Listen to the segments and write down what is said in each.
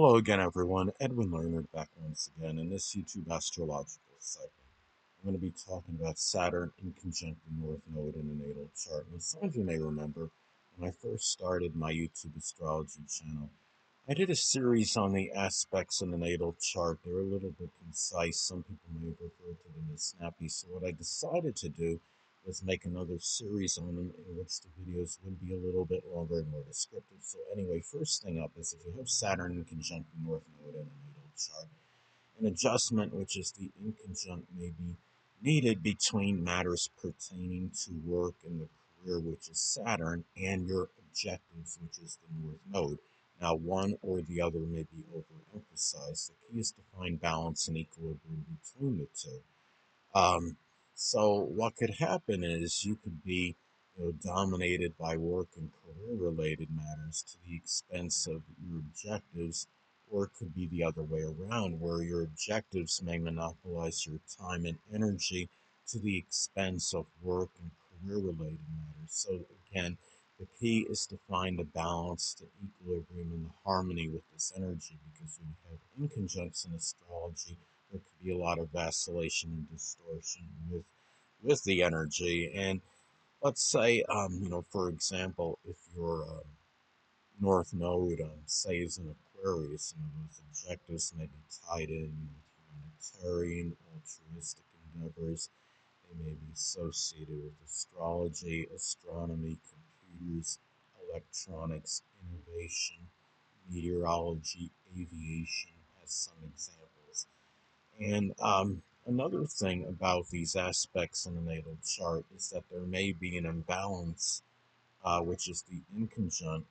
Hello again, everyone. Edwin Leonard back once again in this YouTube astrological segment. I'm going to be talking about Saturn in conjunct the North Node in the natal chart. And some of you may remember when I first started my YouTube astrology channel, I did a series on the aspects in the natal chart. They're a little bit concise. Some people may have referred to them as snappy. So what I decided to do was make another series on them in which the videos would be a little bit longer and more descriptive. So anyway, first thing up is if you have Saturn in conjunct the North Node in a natal chart, an adjustment, which is the inconjunct, may be needed between matters pertaining to work and the career, which is Saturn, and your objectives, which is the North Node. Now, one or the other may be overemphasized. The key is to find balance and equilibrium between the two. Um, so what could happen is you could be, dominated by work and career-related matters to the expense of your objectives, or it could be the other way around, where your objectives may monopolize your time and energy to the expense of work and career-related matters. So again, the key is to find the balance, the equilibrium, and the harmony with this energy, because when you have inconjuncts in astrology, there could be a lot of vacillation and distortion with the energy. And let's say, for example, if your North Node, say, is in Aquarius, those objectives may be tied in with humanitarian, altruistic endeavors. They may be associated with astrology, astronomy, computers, electronics, innovation, meteorology, aviation, as some examples. And another thing about these aspects in the natal chart is that there may be an imbalance, which is the inconjunct,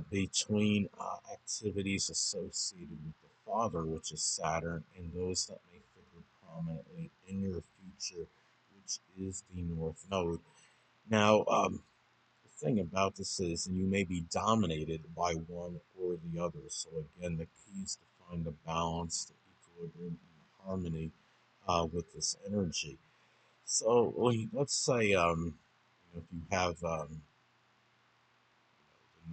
between activities associated with the father, which is Saturn, and those that may figure prominently in your future, which is the North Node. Now, the thing about this is, and you may be dominated by one or the other. So again, the key is to find the balance, the equilibrium, and the harmony with this energy. So let's say, if you have the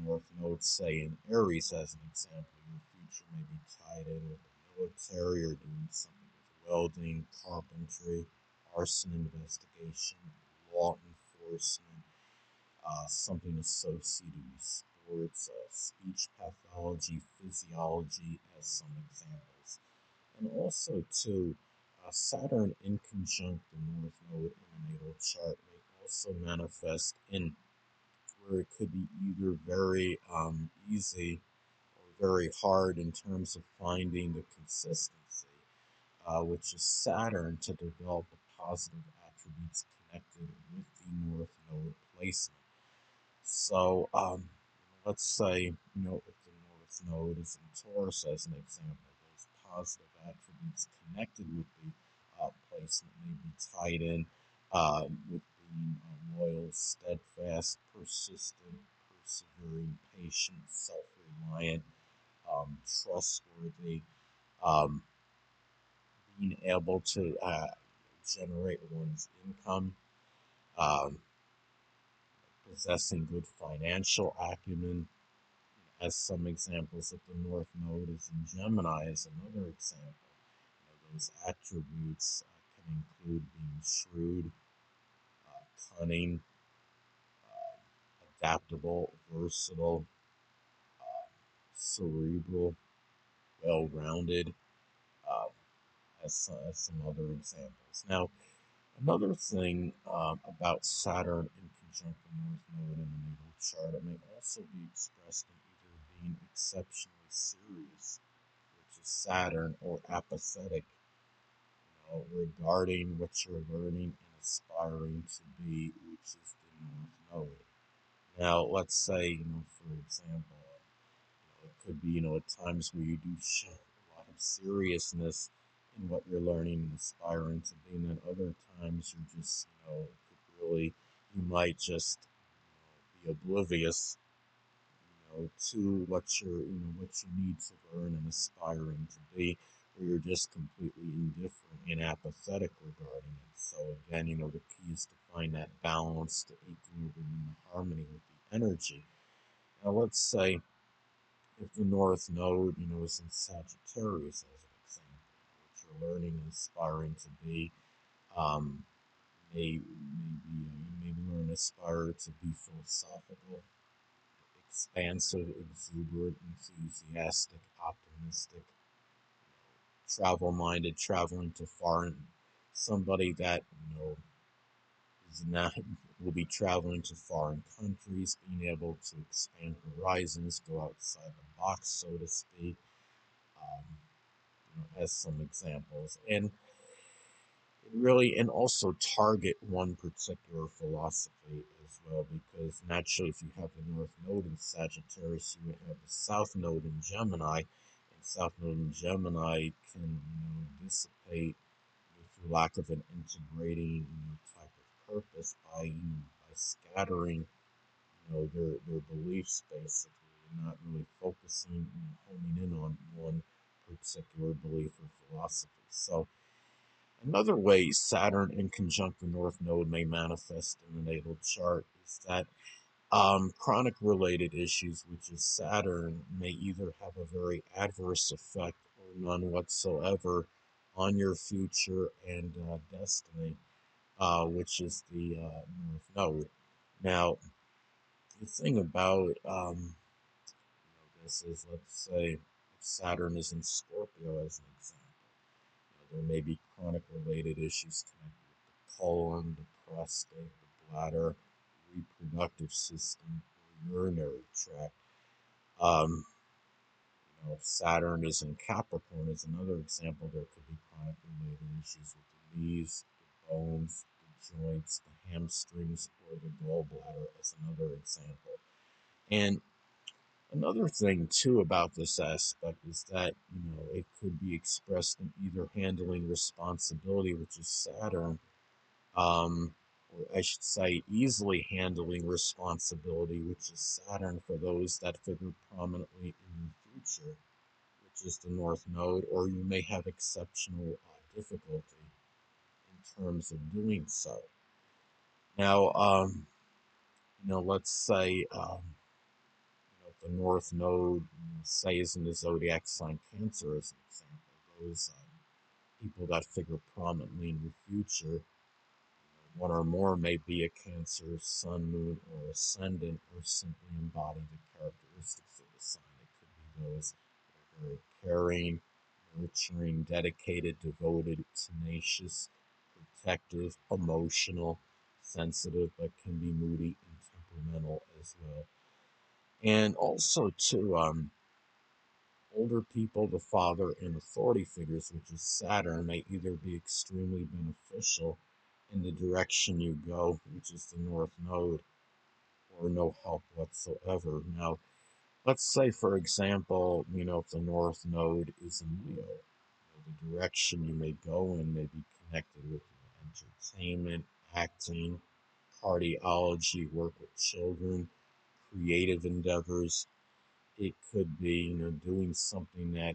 North Node, say in Aries as an example, your future may be tied in with the military or doing something with welding, carpentry, arson investigation, law enforcement, something associated with sports, speech pathology, physiology, as some examples. And also, too, Saturn in conjunct the North Node in the natal chart may also manifest in where it could be either very easy or very hard in terms of finding the consistency, which is Saturn, to develop the positive attributes connected with the North Node placement. So, let's say, if the North Node is in Taurus as an example, those positive attributes connected with the placement may be tied in with being loyal, steadfast, persistent, persevering, patient, self-reliant, trustworthy, um, being able to generate one's income, um, possessing good financial acumen, as some examples. If the North Node is in Gemini as another example. Those attributes can include being shrewd, cunning, adaptable, versatile, cerebral, well-rounded, uh, as some other examples. Now, another thing about Saturn in conjunct the North Node in the natal chart, it may also be expressed in either being exceptionally serious, which is Saturn, or apathetic, regarding what you're learning and aspiring to be, which is the North Node. Now, let's say, for example, it could be, at times where you do show a lot of seriousness in what you're learning and aspiring to be, and then other times you're just, could really, you might just, be oblivious, to what you need to learn and aspiring to be, or you're just completely indifferent and apathetic regarding it. So again, the key is to find that balance, the equilibrium, and the harmony with the energy. Now, let's say if the North Node, is in Sagittarius as an example, what you're learning and aspiring to be, um, you may learn aspire to be philosophical, expansive, exuberant, enthusiastic, optimistic, travel minded, traveling to foreign, somebody that, is not, will be traveling to foreign countries, being able to expand horizons, go outside the box, so to speak, um, as some examples. And really, and also target one particular philosophy as well, because naturally, if you have the North Node in Sagittarius, you would have the South Node in Gemini, and South Node in Gemini can, dissipate through lack of an integrating, type of purpose by scattering, their beliefs basically, and not really focusing, honing in on one particular belief or philosophy. So another way Saturn in conjunct the North Node may manifest in the natal chart is that chronic related issues, which is Saturn, may either have a very adverse effect or none whatsoever on your future and destiny, which is the North Node. Now, the thing about this is, let's say, if Saturn is in Scorpio as an example. There may be chronic related issues connected with the colon, the prostate, the bladder, reproductive system, or urinary tract. Um, if Saturn is in Capricorn, is another example. There could be chronic related issues with the knees, the bones, the joints, the hamstrings, or the gallbladder, as another example. And another thing too about this aspect is that it could be expressed in either handling responsibility, which is Saturn, or I should say easily handling responsibility, which is Saturn, for those that figure prominently in the future, which is the North Node, or you may have exceptional difficulty in terms of doing so. Now, let's say the North Node, say, is in the zodiac sign Cancer, as an example. Those people that figure prominently in the future, one or more may be a Cancer sun, moon, or ascendant, or simply embody the characteristics of the sign. It could be those that are very caring, nurturing, dedicated, devoted, tenacious, protective, emotional, sensitive, but can be moody and temperamental as well. And also, too, older people, the father, and authority figures, which is Saturn, may either be extremely beneficial in the direction you go, which is the North Node, or no help whatsoever. Now, let's say, for example, if the North Node is in Leo, the direction you may go in may be connected with entertainment, acting, cardiology, work with children, creative endeavors. It could be, doing something that,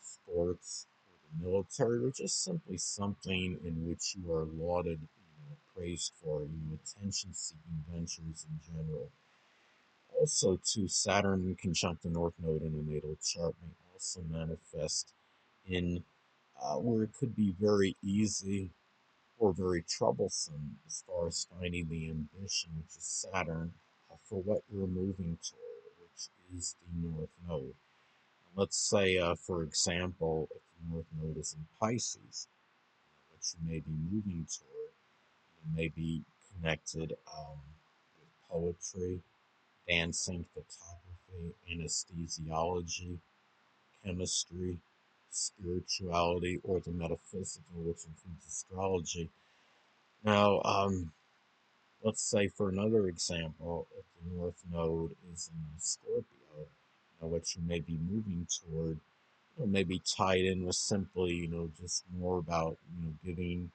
sports or the military, or just simply something in which you are lauded, praised for, attention-seeking ventures in general. Also, too, Saturn in conjunct the North Node in a natal chart may also manifest in where it could be very easy or very troublesome as far as finding the ambition, which is Saturn, for what you're moving toward, which is the North Node. Let's say, for example, if the North Node is in Pisces, what you may be moving toward, may be connected with poetry, dancing, photography, anesthesiology, chemistry, spirituality, or the metaphysical, which includes astrology. Now, let's say, for another example, if the North Node is in Scorpio, what you may be moving toward, may be tied in with simply, just more about, giving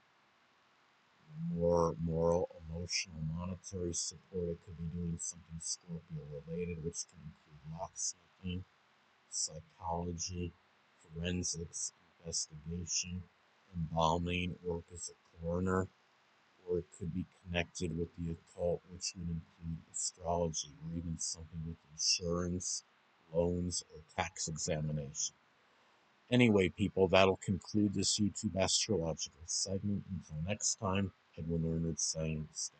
more moral, emotional, monetary support. It could be doing something Scorpio related, which can include locksmithing, psychology, forensics, investigation, embalming, work as a coroner, or it could be connected with the occult, which would include astrology, or even something with insurance, loans, or tax examination. Anyway, people, that'll conclude this YouTube astrological segment. Until next time, Edwin Leonard saying, stay